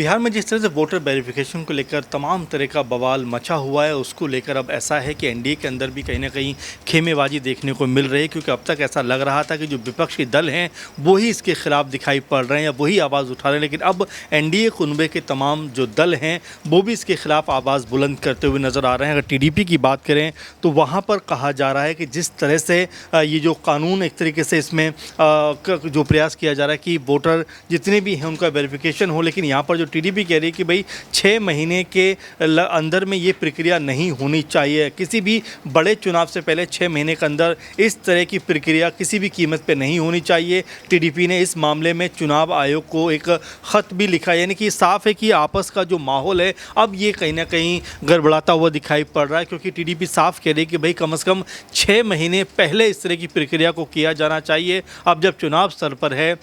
बिहार में जिस तरह से वोटर वेरिफिकेशन को लेकर तमाम तरह का बवाल मचा हुआ है, उसको लेकर अब ऐसा है कि एनडीए के अंदर भी कहीं ना कहीं खेमेबाजी देखने को मिल रही है। क्योंकि अब तक ऐसा लग रहा था कि जो विपक्षी दल हैं वो ही इसके खिलाफ दिखाई पड़ रहे हैं या वही आवाज़ उठा रहे हैं, लेकिन अब एनडीए कुनबे के तमाम जो दल हैं वो भी इसके खिलाफ आवाज़ बुलंद करते हुए नज़र आ रहे हैं। अगर टीडीपी की बात करें तो वहाँ पर कहा जा रहा है कि जिस तरह से ये जो कानून एक तरीके से इसमें जो प्रयास किया जा रहा है कि वोटर जितने भी हैं उनका वेरिफिकेशन हो, लेकिन यहाँ पर जो टीडीपी कह रही है कि भाई 6 महीने के अंदर में ये प्रक्रिया नहीं होनी चाहिए। किसी भी बड़े चुनाव से पहले 6 महीने के अंदर इस तरह की प्रक्रिया किसी भी कीमत पे नहीं होनी चाहिए। टीडीपी ने इस मामले में चुनाव आयोग को एक ख़त भी लिखा, यानी कि साफ है कि आपस का जो माहौल है अब ये कहीं ना कहीं गड़बड़ाता हुआ दिखाई पड़ रहा है। क्योंकि टीडीपी साफ कह रही है कि भाई कम से कम 6 महीने पहले इस तरह की प्रक्रिया को किया जाना चाहिए। अब जब चुनाव स्तर पर है,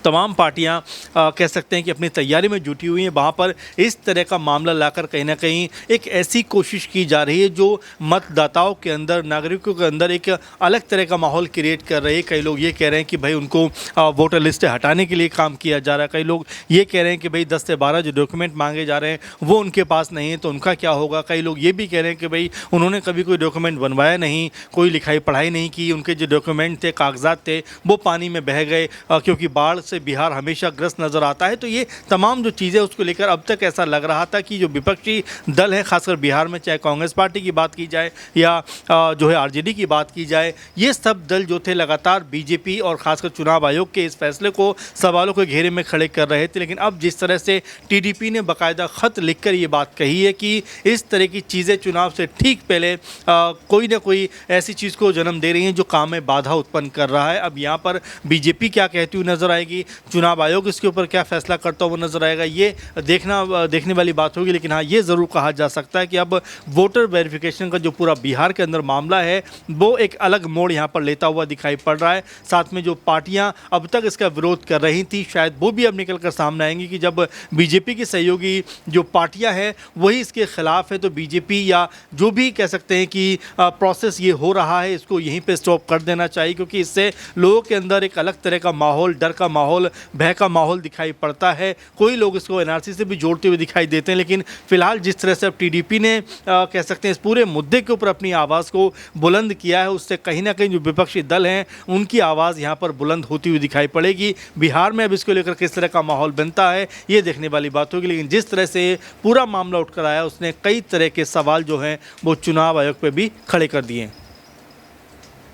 तमाम पार्टियां कह सकते हैं कि अपनी तैयारी में जुटी हुई हैं, वहाँ पर इस तरह का मामला लाकर कहीं ना कहीं एक ऐसी कोशिश की जा रही है जो मतदाताओं के अंदर, नागरिकों के अंदर एक अलग तरह का माहौल क्रिएट कर रही है। कई लोग ये कह रहे हैं कि भाई उनको वोटर लिस्ट हटाने के लिए काम किया जा रहा है। कई लोग ये कह रहे हैं कि भाई 10 से 12 जो डॉक्यूमेंट मांगे जा रहे हैं वो उनके पास नहीं है तो उनका क्या होगा। कई लोग ये भी कह रहे हैं कि भाई उन्होंने कभी कोई डॉक्यूमेंट बनवाया नहीं, कोई लिखाई पढ़ाई नहीं की, उनके जो डॉक्यूमेंट थे, कागजात थे, वो पानी में बह गए क्योंकि बाढ़ से बिहार हमेशा ग्रस्त नज़र आता है। तो ये तमाम जो चीज़ें उसको लेकर अब तक ऐसा लग रहा था कि जो विपक्षी दल है, खासकर बिहार में, चाहे कांग्रेस पार्टी की बात की जाए या जो है आरजेडी की बात की जाए, ये सब दल जो थे लगातार बीजेपी और खासकर चुनाव आयोग के इस फैसले को सवालों के घेरे में खड़े कर रहे थे। लेकिन अब जिस तरह से टीडीपी ने बाकायदा ख़त लिखकर ये बात कही है कि इस तरह की चीज़ें चुनाव से ठीक पहले कोई ना कोई ऐसी चीज़ को जन्म दे रही हैं जो काम में बाधा उत्पन्न कर रहा है। अब यहाँ पर बीजेपी क्या कहती हुई नजर आएगी, चुनाव आयोग इसके ऊपर क्या फैसला करता हुआ नजर आएगा, ये देखने वाली बात होगी। लेकिन हाँ, ये ज़रूर कहा जा सकता है कि अब वोटर वेरिफिकेशन का जो पूरा बिहार के अंदर मामला है वो एक अलग मोड़ यहाँ पर लेता हुआ दिखाई पड़ रहा है। साथ में जो पार्टियां अब तक इसका विरोध कर रही थी, शायद वो भी अब निकल कर सामने आएंगी कि जब बीजेपी की सहयोगी जो पार्टियां हैं वही इसके खिलाफ है तो बीजेपी या जो भी कह सकते हैं कि प्रोसेस ये हो रहा है इसको यहीं पर स्टॉप कर देना चाहिए। क्योंकि इससे लोगों के अंदर एक अलग तरह का माहौल, डर का माहौल, भय का माहौल दिखाई पड़ता है। कोई लोग इसको एनआरसी से भी जोड़ते हुए दिखाई देते हैं। लेकिन फिलहाल जिस तरह से अब टीडीपी ने कह सकते हैं इस पूरे मुद्दे के ऊपर अपनी आवाज़ को बुलंद किया है, उससे कहीं ना कहीं जो विपक्षी दल हैं उनकी आवाज़ यहाँ पर बुलंद होती हुई दिखाई पड़ेगी। बिहार में अब इसको लेकर किस तरह का माहौल बनता है ये देखने वाली बात होगी। लेकिन जिस तरह से पूरा मामला उठकर आया उसने कई तरह के सवाल जो हैं वो चुनाव आयोग पर भी खड़े कर दिए हैं।